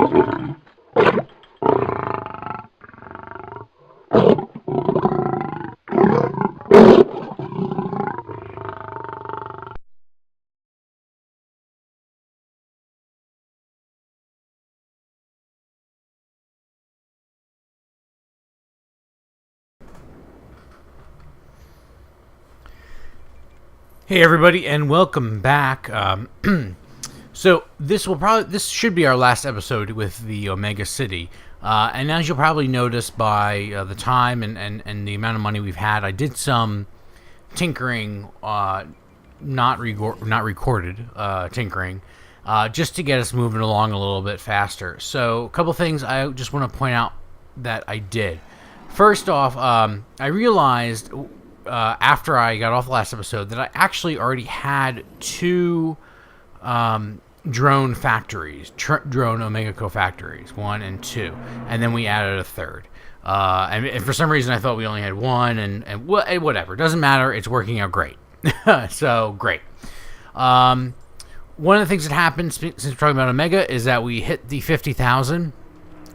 Hey everybody, and welcome back. So this should be our last episode with the Omega City, and as you'll probably notice by the time and the amount of money we've had, I did some tinkering, not recorded tinkering, just to get us moving along a little bit faster. So a couple things I just want to point out that I did. First off, I realized after I got off the last episode that I actually already had two drone factories, drone Omega Co factories, 1 and 2, and then we added a third. And for some reason I thought we only had one, and whatever, doesn't matter. It's working out great. So great. One of the things that happened since we're talking about Omega is that we hit the 50,000.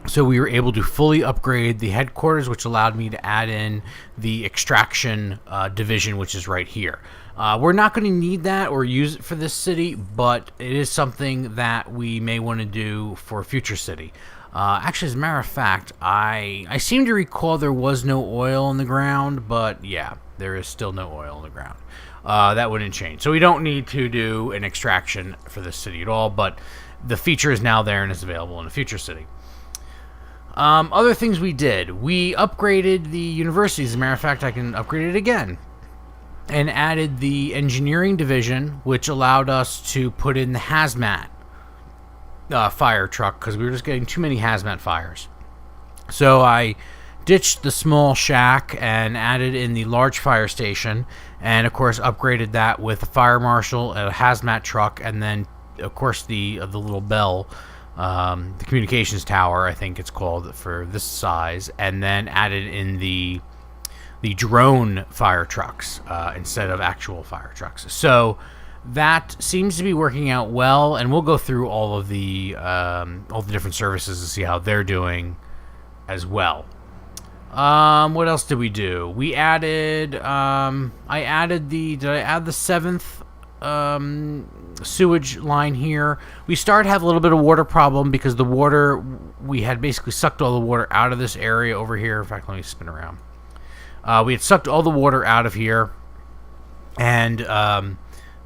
So we were able to fully upgrade the headquarters, which allowed me to add in the extraction division, which is right here. We're not going to need that or use it for this city, but it is something that we may want to do for a future city. Actually, as a matter of fact, I seem to recall there was no oil in the ground, but yeah, there is still no oil in the ground. That wouldn't change. So we don't need to do an extraction for this city at all, but the feature is now there and is available in a future city. Other things we did. We upgraded the university. As a matter of fact, I can upgrade it again. And added the engineering division, which allowed us to put in the hazmat fire truck, because we were just getting too many hazmat fires. So I ditched the small shack and added in the large fire station, and of course upgraded that with a fire marshal, a hazmat truck, and then of course the little bell. The communications tower, I think it's called for this size, and then added in the drone fire trucks instead of actual fire trucks. So that seems to be working out well, and we'll go through all the different services to see how they're doing as well. What else did we do? We added did I add the 7th sewage line here? We started to have a little bit of water problem because the water, we had basically sucked all the water out of this area over here. In fact, let me spin around. We had sucked all the water out of here, and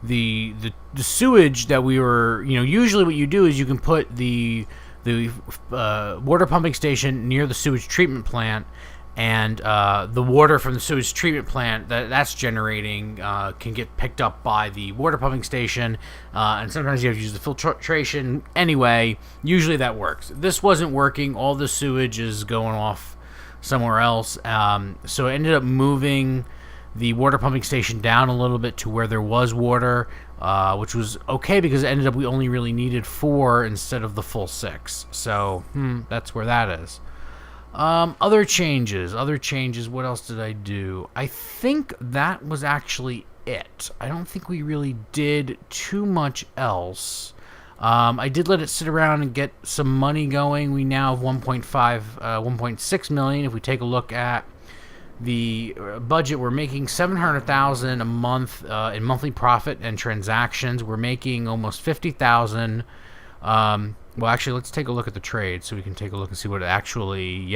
the sewage that we were, usually what you do is you can put the water pumping station near the sewage treatment plant, and the water from the sewage treatment plant that's generating can get picked up by the water pumping station, and sometimes you have to use the filtration. Anyway, usually that works. This wasn't working. All the sewage is going off somewhere else, so I ended up moving the water pumping station down a little bit to where there was water, which was okay because it ended up we only really needed 4 instead of the full 6. So that's where that is. Other changes. What else did I do? I think that was actually it. I don't think we really did too much else. I did let it sit around and get some money going. We now have 1.6 million. If we take a look at the budget, we're making $700,000 a month in monthly profit and transactions. We're making almost 50,000. Well, actually, let's take a look at the trade so we can take a look and see what it actually,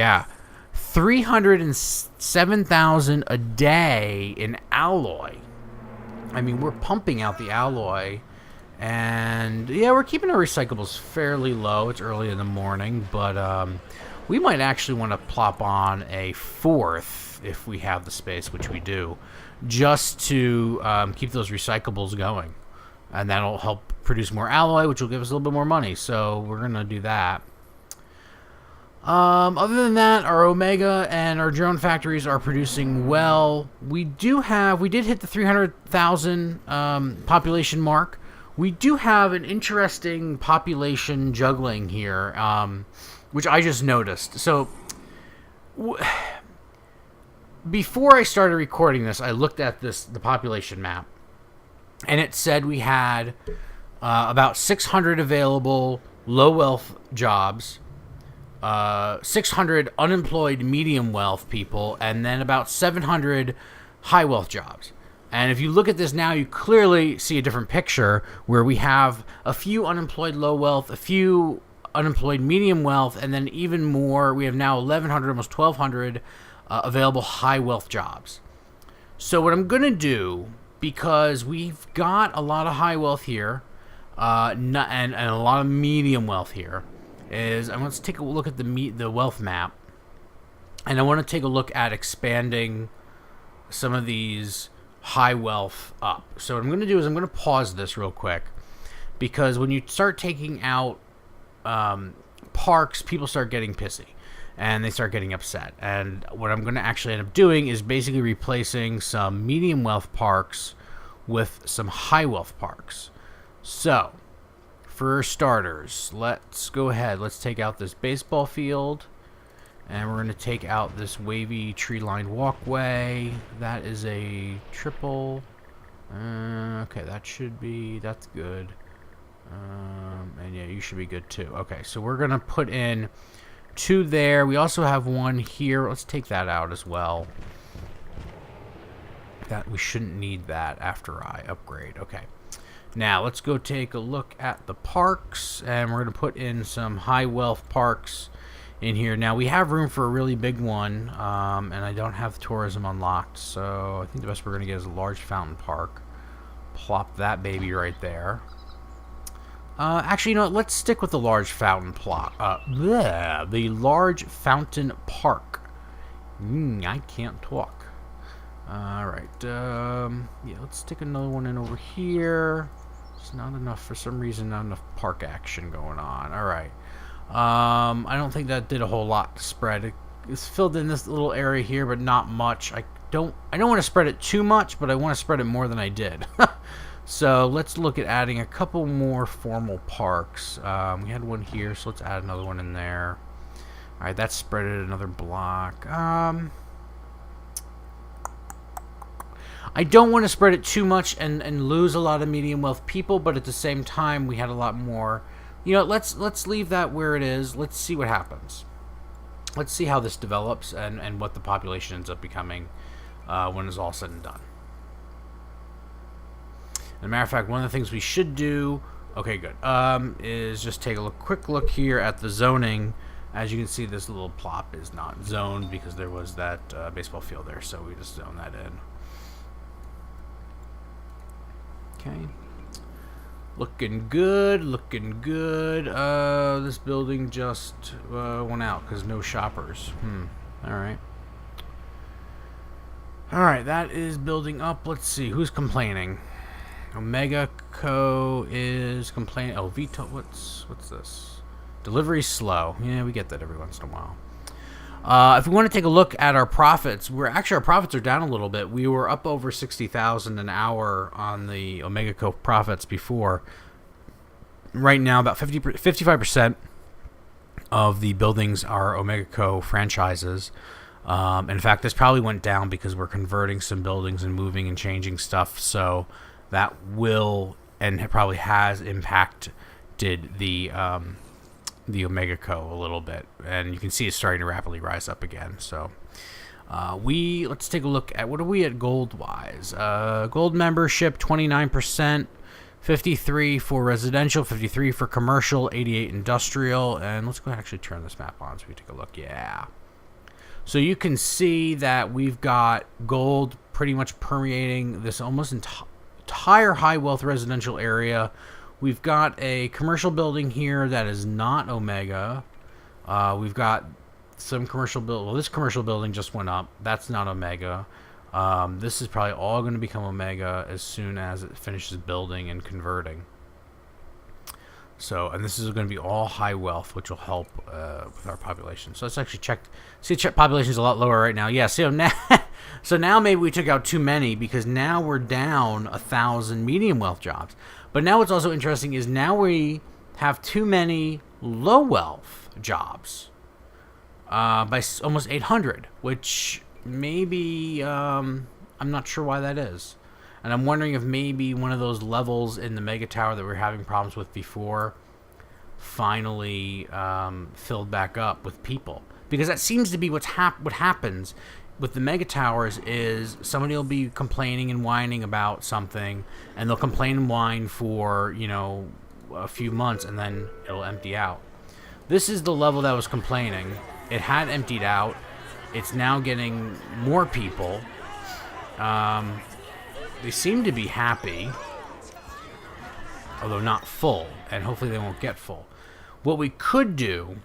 307,000 a day in alloy. I mean, we're pumping out the alloy, and we're keeping our recyclables fairly low. It's early in the morning, but we might actually want to plop on a 4th if we have the space, which we do, just to keep those recyclables going, and that'll help produce more alloy, which will give us a little bit more money. So we're gonna do that. Other than that, our Omega and our drone factories are producing well. We did hit the 300,000 population mark. We do have an interesting population juggling here, which I just noticed. So before I started recording this, I looked at the population map, and it said we had about 600 available low wealth jobs 600 unemployed medium wealth people, and then about 700 high wealth jobs. And if you look at this now, you clearly see a different picture where we have a few unemployed low wealth, a few unemployed medium wealth, and then even more. We have now 1,100, almost 1,200 available high wealth jobs. So what I'm going to do, because we've got a lot of high wealth here, and a lot of medium wealth here, is I want to take a look at the wealth map, and I want to take a look at expanding some of these high wealth up. So what I'm going to do is I'm going to pause this real quick, because when you start taking out parks, people start getting pissy and they start getting upset. And what I'm going to actually end up doing is basically replacing some medium wealth parks with some high wealth parks. So for starters, let's go ahead. Let's take out this baseball field, and we're going to take out this wavy tree-lined walkway. That is a triple. Okay, that's good. And yeah, you should be good too. Okay, so we're going to put in 2 there. We also have 1 here. Let's take that out as well. We shouldn't need that after I upgrade. Okay. Now, let's go take a look at the parks, and we're going to put in some high wealth parks in here. Now, we have room for a really big one, and I don't have tourism unlocked, so I think the best we're going to get is a large fountain park. Plop that baby right there. Actually, you know what? Let's stick with the large fountain the large fountain park. I can't talk. Alright, yeah, let's stick another one in over here. It's not enough, for some reason, not enough park action going on. Alright. I don't think that did a whole lot to spread. It's filled in this little area here, but not much. I don't want to spread it too much, but I want to spread it more than I did. So let's look at adding a couple more formal parks. We had one here, so let's add another one in there. Alright, that's spread it another block. I don't want to spread it too much and lose a lot of medium wealth people, but at the same time, we had a lot more. You know, let's leave that where it is. Let's see what happens. Let's see how this develops and what the population ends up becoming when it's all said and done. As a matter of fact, one of the things we should do, okay, good, is just take a quick look here at the zoning. As you can see, this little plop is not zoned because there was that baseball field there, so we just zone that in. Okay. Looking good, looking good. This building just went out because no shoppers. Alright. Alright, that is building up. Let's see, who's complaining? Omega Co. is complaining. Oh, Vito, what's this? Delivery slow. Yeah, we get that every once in a while. If we want to take a look at our profits, our profits are down a little bit. We were up over 60,000 an hour on the Omega Co profits before. Right now, about 55% of the buildings are Omega Co franchises. In fact, this probably went down because we're converting some buildings and moving and changing stuff. So that will and probably has impacted the Omega Co a little bit, and you can see it's starting to rapidly rise up again. So let's take a look at what are we at gold wise. Gold membership 29%, 53 for residential, 53 for commercial, 88 industrial, and let's go actually turn this map on so we take a look. Yeah, so you can see that we've got gold pretty much permeating this almost entire high wealth residential area. We've got a commercial building here that is not Omega. We've got some commercial building. Well, this commercial building just went up. That's not Omega. This is probably all going to become Omega as soon as it finishes building and converting. So, and this is going to be all high wealth, which will help with our population. So let's actually check. See, population is a lot lower right now. Yeah. So now maybe we took out too many because now we're down 1,000 medium wealth jobs. But now what's also interesting is now we have too many low wealth jobs by almost 800, which maybe I'm not sure why that is. And I'm wondering if maybe one of those levels in the mega tower that we were having problems with before finally filled back up with people, because that seems to be what happens with the mega towers. Is somebody will be complaining and whining about something, and they'll complain and whine for a few months, and then it'll empty out. This is the level that was complaining. It had emptied out. It's now getting more people. They seem to be happy, although not full, and hopefully they won't get full. What we could do,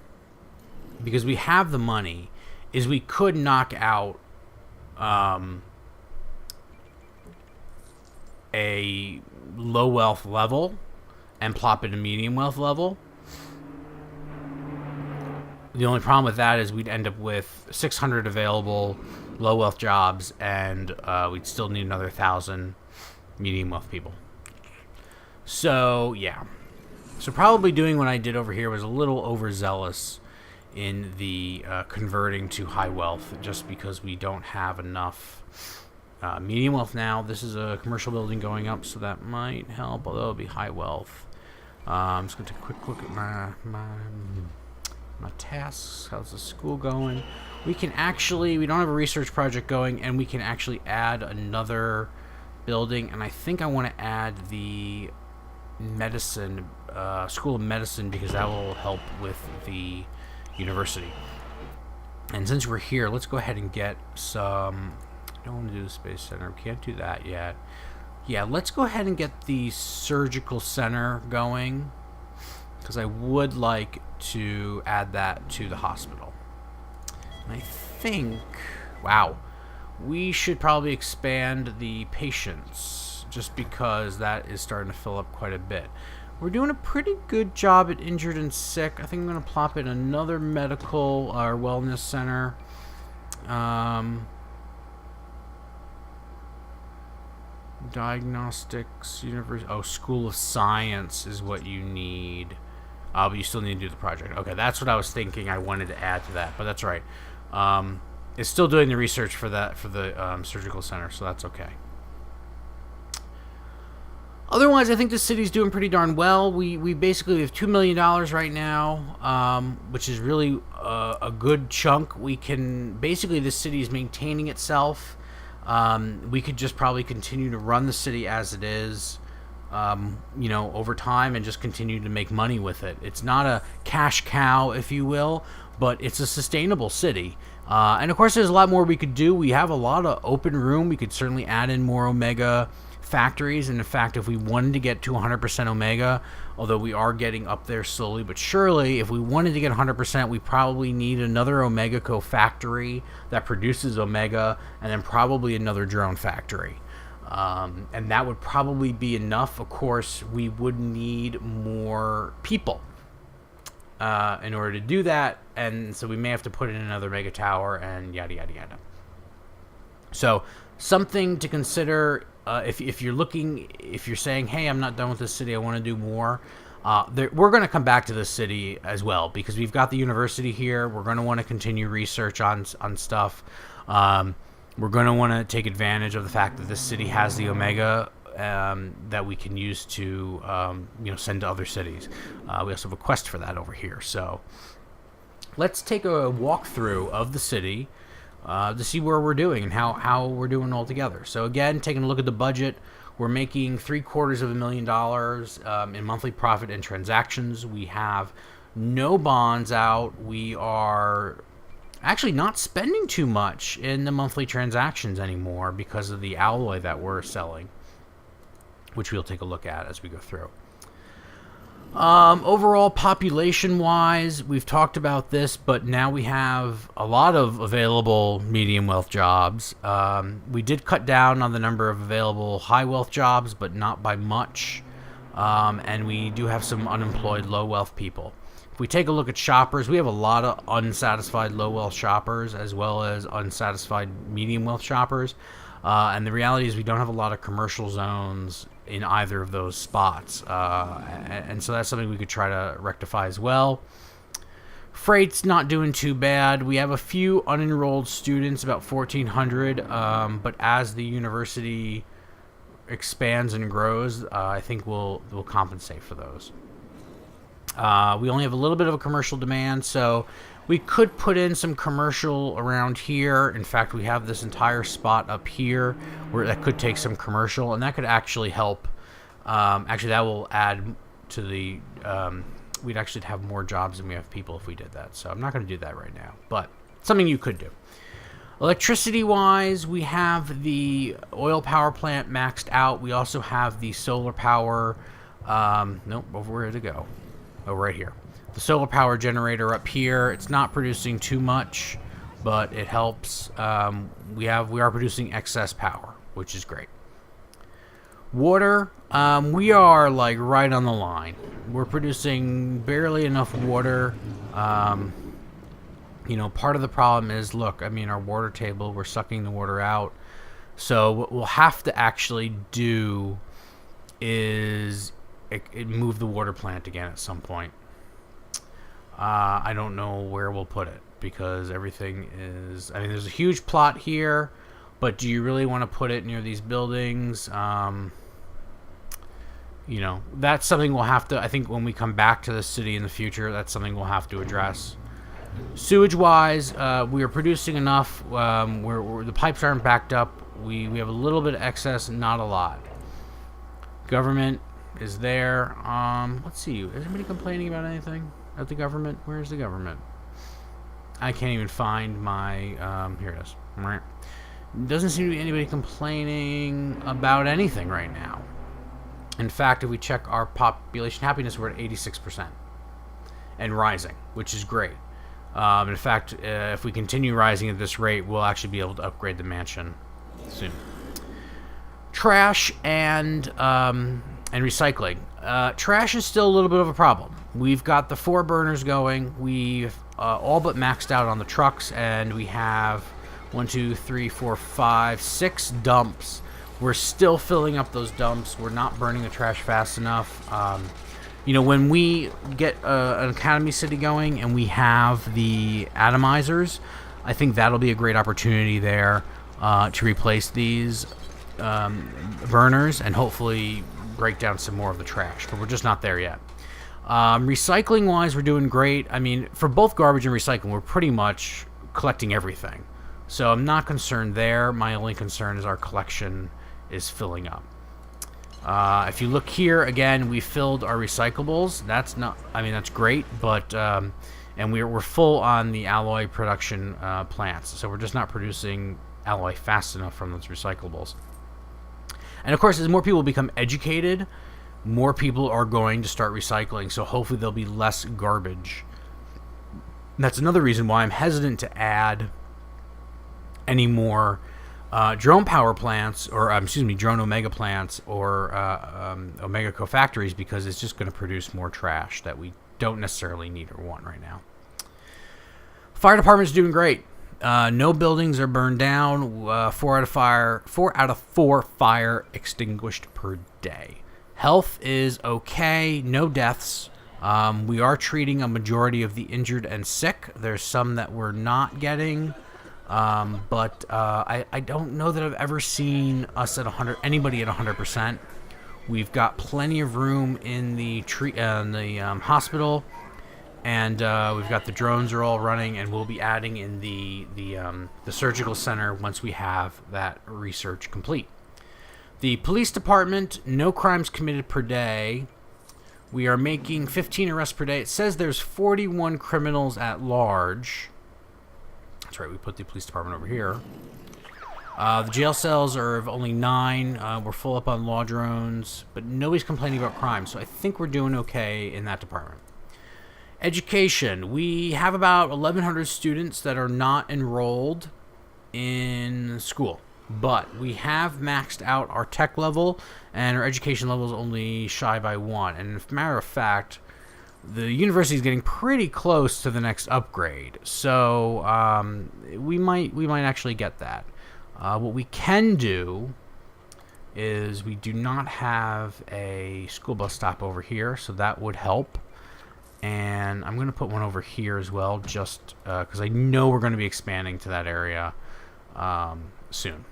because we have the money, is we could knock out a low wealth level and plop it a medium wealth level. The only problem with that is we'd end up with 600 available low wealth jobs, and we'd still need another 1,000 medium wealth people. So yeah, so probably doing what I did over here was a little overzealous in the converting to high wealth, just because we don't have enough medium wealth now. This is a commercial building going up, so that might help, although it'll be high wealth. I'm just going to take a quick look at my tasks. How's the school going? We don't have a research project going, and we can actually add another building, and I think I want to add the medicine, school of medicine, because that will help with the university. And since we're here, let's go ahead and get some. I don't want to do the space center. We can't do that yet. Yeah, let's go ahead and get the surgical center going, because I would like to add that to the hospital. And I think, wow, we should probably expand the patients, just because that is starting to fill up quite a bit. We're doing a pretty good job at injured and sick. I think I'm going to plop in another medical or wellness center. Diagnostics, School of Science is what you need. But you still need to do the project. Okay, that's what I was thinking. I wanted to add to that, but that's right. It's still doing the research for that, for the surgical center, so that's okay. Otherwise, I think the city's doing pretty darn well. We basically have $2 million right now, which is really a good chunk. We can basically, the city is maintaining itself. We could just probably continue to run the city as it is, over time, and just continue to make money with it. It's not a cash cow, if you will, but it's a sustainable city. And of course, there's a lot more we could do. We have a lot of open room. We could certainly add in more Omega factories, and in fact, if we wanted to get to 100% Omega, although we are getting up there slowly but surely, if we wanted to get 100%, we probably need another Omega Co factory that produces Omega, and then probably another drone factory. And that would probably be enough. Of course, we would need more people in order to do that, and so we may have to put in another mega tower and yada yada yada. So something to consider if you're saying, hey, I'm not done with this city, I want to do more. We're going to come back to this city as well, because we've got the university here. We're going to want to continue research on stuff. We're going to want to take advantage of the fact that this city has the Omega that we can use to send to other cities. We also have a quest for that over here. So let's take a walkthrough of the city to see where we're doing and how we're doing all together. So again, taking a look at the budget, we're making $750,000 in monthly profit and transactions. We have no bonds out. We are actually not spending too much in the monthly transactions anymore because of the alloy that we're selling, which we'll take a look at as we go through. Overall, population-wise, we've talked about this, but now we have a lot of available medium wealth jobs. We did cut down on the number of available high wealth jobs, but not by much. And we do have some unemployed low wealth people. If we take a look at shoppers, we have a lot of unsatisfied low wealth shoppers as well as unsatisfied medium wealth shoppers. And the reality is we don't have a lot of commercial zones in either of those spots. And so that's something we could try to rectify as well. Freight's not doing too bad. We have a few unenrolled students, about 1,400. But as the university expands and grows, I think we'll compensate for those. We only have a little bit of a commercial demand, so we could put in some commercial around here. In fact, we have this entire spot up here where that could take some commercial, and that could actually help. Actually, that will add to the... we'd actually have more jobs than we have people if we did that. So I'm not going to do that right now, but something you could do. Electricity-wise, we have the oil power plant maxed out. We also have the solar power... nope, over where did it go? Oh, right here. The solar power generator up here. It's not producing too much, but it helps. We are producing excess power, which is great. Water, we are like right on the line. We're producing barely enough water. You know, part of the problem is, look, I mean, our water table, we're sucking the water out. So what we'll have to actually do is move the water plant again at some point. I don't know where we'll put it because everything is... I mean, there's a huge plot here, but do you really want to put it near these buildings? You know, that's something we'll have to... I think when we come back to the city in the future, that's something we'll have to address. Sewage-wise, we are producing enough. The pipes aren't backed up. We have a little bit of excess, not a lot. Government is there. Let's see. Is anybody complaining about anything at the government? Where's the government? I can't even find my... here it is. Doesn't seem to be anybody complaining about anything right now. In fact, if we check our population happiness, we're at 86% and rising, which is great. In fact, if we continue rising at this rate, we'll actually be able to upgrade the mansion soon. Trash and recycling. Trash is still a little bit of a problem. We've got the 4 burners going. We've all but maxed out on the trucks, and we have 1, 2, 3, 4, 5, 6 dumps. We're still filling up those dumps. We're not burning the trash fast enough. You know, when we get an Academy City going and we have the atomizers, I think that'll be a great opportunity there to replace these burners and hopefully break down some more of the trash. But we're just not there yet. Recycling-wise, we're doing great. I mean, for both garbage and recycling, we're pretty much collecting everything. So I'm not concerned there. My only concern is our collection is filling up. If you look here, again, we filled our recyclables. That's not, I mean, that's great, but, and we're full on the alloy production plants. So we're just not producing alloy fast enough from those recyclables. And of course, as more people become educated, more people are going to start recycling. So hopefully there'll be less garbage. And that's another reason why I'm hesitant to add any more drone power plants, or drone Omega plants, or Omega co-factories, because it's just going to produce more trash that we don't necessarily need or want right now. Fire department's doing great. No buildings are burned down. 4 out of 4 fire extinguished per day. Health is okay. No deaths. We are treating a majority of the injured and sick. There's some that we're not getting. But I don't know that I've ever seen us at 100. Anybody at 100%. We've got plenty of room in the hospital, and we've got the drones are all running, and we'll be adding in the surgical center once we have that research complete. The police department, no crimes committed per day. We are making 15 arrests per day. It says there's 41 criminals at large. That's right, we put the police department over here. The jail cells are of only 9. We're full up on law drones, but nobody's complaining about crime, so I think we're doing okay in that department. Education. We have about 1,100 students that are not enrolled in school, but we have maxed out our tech level, and our education level is only shy by 1. And as a matter of fact, the university is getting pretty close to the next upgrade, so we might actually get that. What we can do is we do not have a school bus stop over here, so that would help. And I'm going to put one over here as well, just because I know we're going to be expanding to that area soon.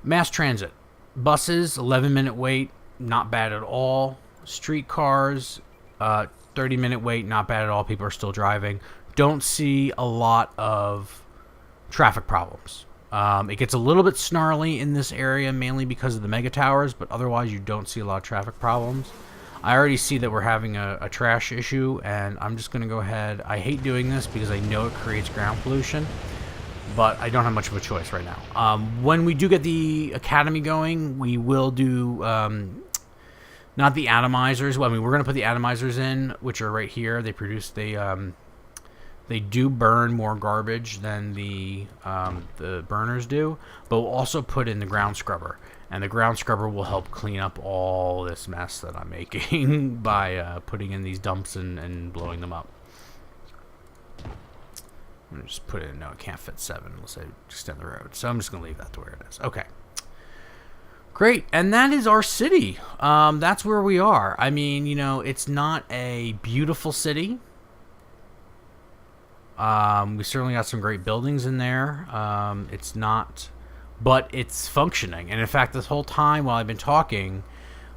Mass transit. Buses, 11-minute wait, not bad at all. Streetcars, 30-minute wait, not bad at all. People are still driving. Don't see a lot of traffic problems. It gets a little bit snarly in this area, mainly because of the mega towers, but otherwise you don't see a lot of traffic problems. I already see that we're having a trash issue, and I'm just going to go ahead. I hate doing this because I know it creates ground pollution, but I don't have much of a choice right now. When we do get the academy going, we will do not the atomizers. Well, I mean, we're going to put the atomizers in, which are right here. They do burn more garbage than the burners do, but we'll also put in the ground scrubber. And the ground scrubber will help clean up all this mess that I'm making by putting in these dumps and blowing them up. I'm going to just put it in. No, it can't fit 7. We'll say extend the road. So I'm just going to leave that to where it is. Okay. Great. And that is our city. That's where we are. I mean, you know, it's not a beautiful city. We certainly got some great buildings in there. It's not... but it's functioning. And in fact, this whole time while I've been talking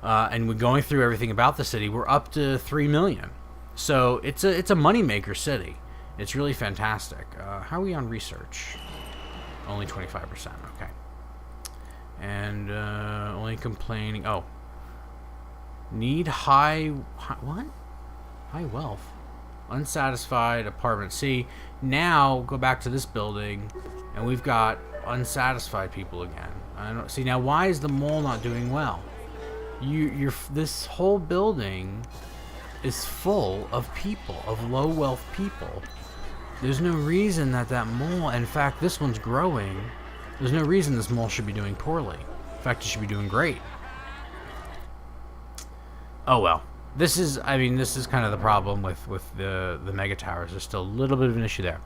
and we're going through everything about the city, we're up to 3 million. So it's a moneymaker city. It's really fantastic. How are we on research? Only 25%. Okay. And only complaining. Oh. Need high what? High wealth. Unsatisfied apartment. See, now go back to this building and we've got unsatisfied people again. I don't see now. Why is the mall not doing well? This whole building is full of people, of low wealth people. There's no reason that mall. In fact, this one's growing. There's no reason this mall should be doing poorly. In fact, it should be doing great. Oh well. This is kind of the problem with the mega towers. There's still a little bit of an issue there.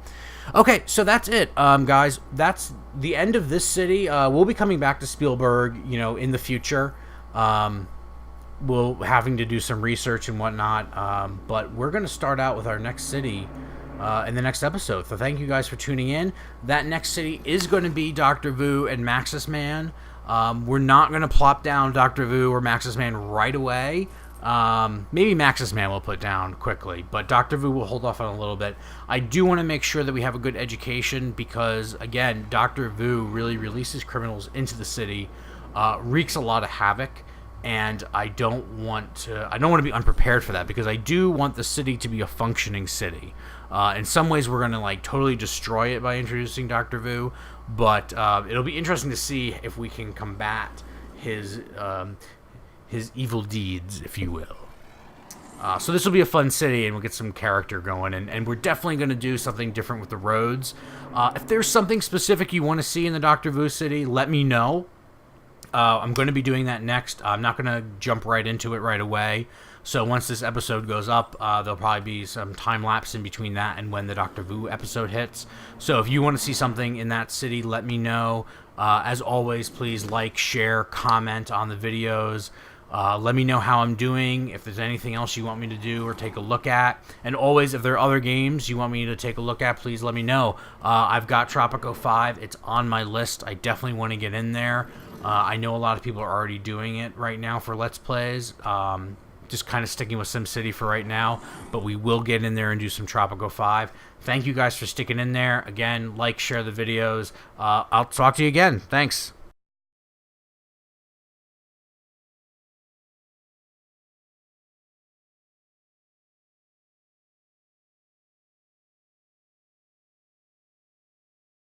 Okay, so that's it, guys. That's the end of this city. We'll be coming back to Spielberg, you know, in the future. We'll having to do some research and whatnot. But we're going to start out with our next city in the next episode. So thank you guys for tuning in. That next city is going to be Dr. Vu and Maxis Man. We're not going to plop down Dr. Vu or Maxis Man right away. Maybe Maxis Man will put down quickly, but Dr. Vu will hold off on a little bit. I do want to make sure that we have a good education because, again, Dr. Vu really releases criminals into the city, wreaks a lot of havoc, and I don't want to be unprepared for that because I do want the city to be a functioning city. In some ways, we're going to like totally destroy it by introducing Dr. Vu, but it'll be interesting to see if we can combat his evil deeds, if you will. So this will be a fun city, and we'll get some character going, and we're definitely going to do something different with the roads. If there's something specific you want to see in the Dr. Vu city, let me know. I'm going to be doing that next. I'm not going to jump right into it right away. So once this episode goes up, there'll probably be some time lapse in between that and when the Dr. Vu episode hits. So if you want to see something in that city, let me know. As always, please like, share, comment on the videos. Let me know how I'm doing, if there's anything else you want me to do or take a look at. And always, if there are other games you want me to take a look at, please let me know. I've got Tropico 5. It's on my list. I definitely want to get in there. I know a lot of people are already doing it right now for Let's Plays. Just kind of sticking with SimCity for right now. But we will get in there and do some Tropico 5. Thank you guys for sticking in there. Again, like, share the videos. I'll talk to you again. Thanks.